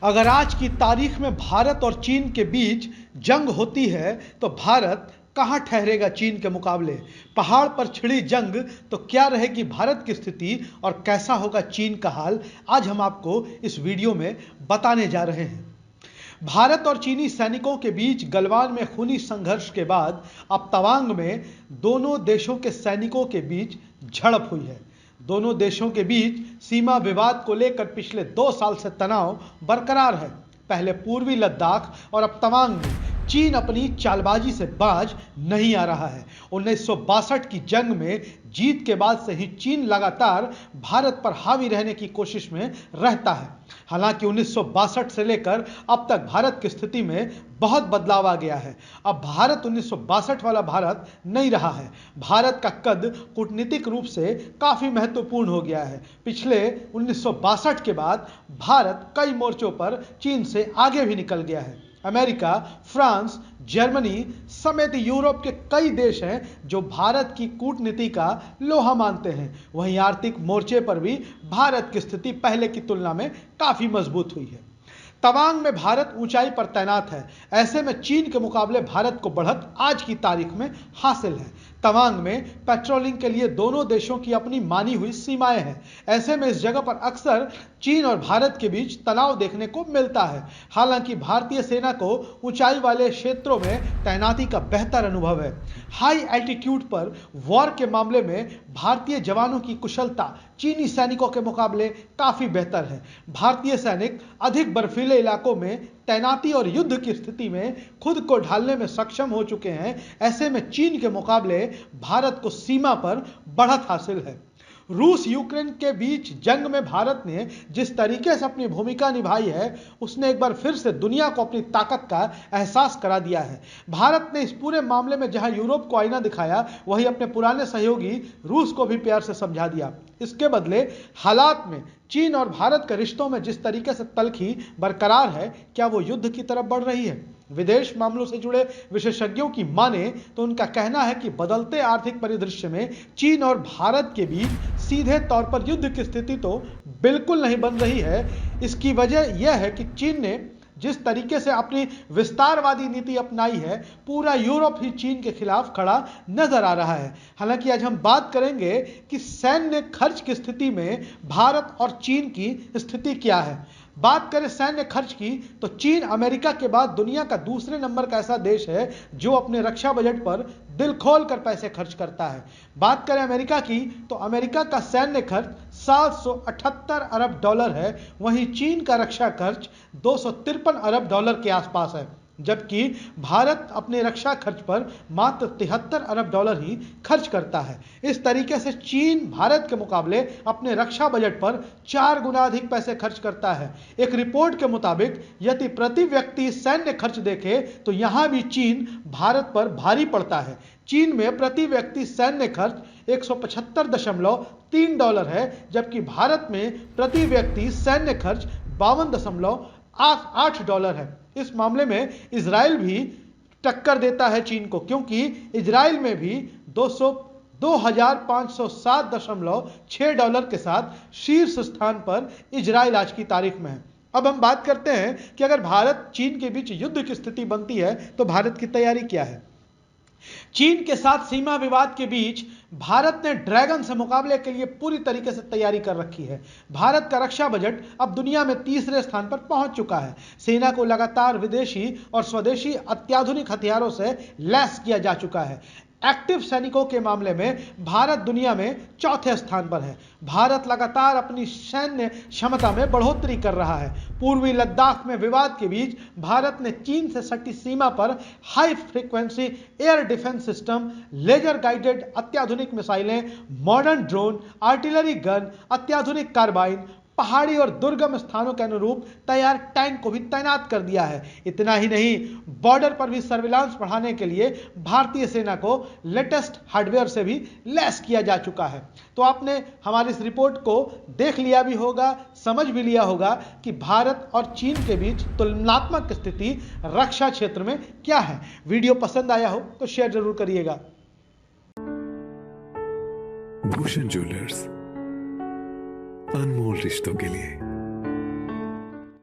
अगर आज की तारीख में भारत और चीन के बीच जंग होती है तो भारत कहां ठहरेगा चीन के मुकाबले। पहाड़ पर छिड़ी जंग तो क्या रहेगी भारत की स्थिति और कैसा होगा चीन का हाल, आज हम आपको इस वीडियो में बताने जा रहे हैं। भारत और चीनी सैनिकों के बीच गलवान में खूनी संघर्ष के बाद अब तवांग में दोनों देशों के सैनिकों के बीच झड़प हुई है। दोनों देशों के बीच सीमा विवाद को लेकर पिछले 2 साल से तनाव बरकरार है। पहले पूर्वी लद्दाख और अब तवांग में चीन अपनी चालबाजी से बाज नहीं आ रहा है। 1962 की जंग में जीत के बाद से ही चीन लगातार भारत पर हावी रहने की कोशिश में रहता है। हालांकि 1962 से लेकर अब तक भारत की स्थिति में बहुत बदलाव आ गया है। अब भारत 1962 वाला भारत नहीं रहा है। भारत का कद कूटनीतिक रूप से काफी महत्वपूर्ण हो गया है। पिछले 1962 के बाद भारत कई मोर्चों पर चीन से आगे भी निकल गया है। अमेरिका, फ्रांस, जर्मनी समेत यूरोप के कई देश हैं जो भारत की कूटनीति का लोहा मानते हैं। वहीं आर्थिक मोर्चे पर भी भारत की स्थिति पहले की तुलना में काफी मजबूत हुई है। तवांग में भारत ऊंचाई पर तैनात है। ऐसे में चीन के मुकाबले भारत को बढ़त आज की तारीख में हासिल है। तवांग में पेट्रोलिंग के लिए दोनों देशों की अपनी मानी हुई सीमाएं हैं। ऐसे में इस जगह पर अक्सर चीन और भारत के बीच तनाव देखने को मिलता है। हालांकि भारतीय सेना को ऊंचाई वाले क्षेत्रों में तैनाती का बेहतर अनुभव है। हाई एल्टीट्यूड पर वॉर के मामले में भारतीय जवानों की कुशलता चीनी सैनिकों के मुकाबले काफी बेहतर है। भारतीय सैनिक अधिक बर्फीले इलाकों में तैनाती और युद्ध की स्थिति में खुद को ढालने में सक्षम हो चुके हैं। ऐसे में चीन के मुकाबले भारत को सीमा पर बढ़त हासिल है। रूस यूक्रेन के बीच जंग में भारत ने जिस तरीके से अपनी भूमिका निभाई है, उसने एक बार फिर से दुनिया को अपनी ताकत का एहसास करा दिया है। भारत ने इस पूरे मामले में जहां यूरोप को आईना दिखाया, वहीं अपने पुराने सहयोगी रूस को भी प्यार से समझा दिया। इसके बदले हालात में चीन और भारत के रिश्तों में जिस तरीके से तल्खी बरकरार है, क्या वो युद्ध की तरफ बढ़ रही है? विदेश मामलों से जुड़े विशेषज्ञों की माने तो उनका कहना है कि बदलते आर्थिक परिदृश्य में चीन और भारत के बीच सीधे तौर पर युद्ध की स्थिति तो बिल्कुल नहीं बन रही है। इसकी वजह यह है कि चीन ने जिस तरीके से अपनी विस्तारवादी नीति अपनाई है, पूरा यूरोप ही चीन के खिलाफ खड़ा नजर आ रहा है। हालांकि आज हम बात करेंगे कि सैन्य खर्च की स्थिति में भारत और चीन की स्थिति क्या है। बात करें सैन्य खर्च की तो चीन अमेरिका के बाद दुनिया का दूसरे नंबर का ऐसा देश है जो अपने रक्षा बजट पर दिल खोल कर पैसे खर्च करता है। बात करें अमेरिका की तो अमेरिका का सैन्य खर्च 778 अरब डॉलर है। वहीं चीन का रक्षा खर्च 253 अरब डॉलर के आसपास है, जबकि भारत अपने रक्षा खर्च पर मात्र 73 अरब डॉलर ही खर्च करता है। इस तरीके से चीन भारत के मुकाबले अपने रक्षा बजट पर 4 गुना अधिक पैसे खर्च करता है। एक रिपोर्ट के मुताबिक यदि प्रति व्यक्ति सैन्य खर्च देखें तो यहां भी चीन भारत पर भारी पड़ता है। चीन में प्रति व्यक्ति सैन्य खर्च 175.3 डॉलर है, जबकि भारत में प्रति व्यक्ति सैन्य खर्च 52.8 डॉलर है। इस मामले में इजराइल भी टक्कर देता है चीन को, क्योंकि इजराइल में भी 2507.6 डॉलर के साथ शीर्ष स्थान पर इजराइल आज की तारीख में है। अब हम बात करते हैं कि अगर भारत चीन के बीच युद्ध की स्थिति बनती है तो भारत की तैयारी क्या है। चीन के साथ सीमा विवाद के बीच भारत ने ड्रैगन से मुकाबले के लिए पूरी तरीके से तैयारी कर रखी है। भारत का रक्षा बजट अब दुनिया में तीसरे स्थान पर पहुंच चुका है। सेना को लगातार विदेशी और स्वदेशी अत्याधुनिक हथियारों से लैस किया जा चुका है। एक्टिव सैनिकों के मामले में भारत दुनिया में चौथे स्थान पर है। भारत लगातार अपनी सैन्य क्षमता में बढ़ोतरी कर रहा है। पूर्वी लद्दाख में विवाद के बीच भारत ने चीन से सटी सीमा पर high frequency air defence system, laser guided अत्याधुनिक मिसाइलें, मॉडर्न ड्रोन, आर्टिलरी गन, अत्याधुनिक कार्बाइन, पहाड़ी और दुर्गम स्थानों के अनुरूप तैयार टैंक को भी तैनात कर दिया है। इतना ही नहीं, बॉर्डर पर भी सर्विलांस बढ़ाने के लिए भारतीय सेना को लेटेस्ट हार्डवेयर से भी लैस किया जा चुका है। तो आपने हमारी इस रिपोर्ट को देख लिया भी होगा, समझ भी लिया होगा कि भारत और चीन के बीच तुलनात्मक स्थिति रक्षा क्षेत्र में क्या है। वीडियो पसंद आया हो तो शेयर जरूर करिएगा। भूषण ज्वेलर्स, अनमोल रिश्तों के लिए।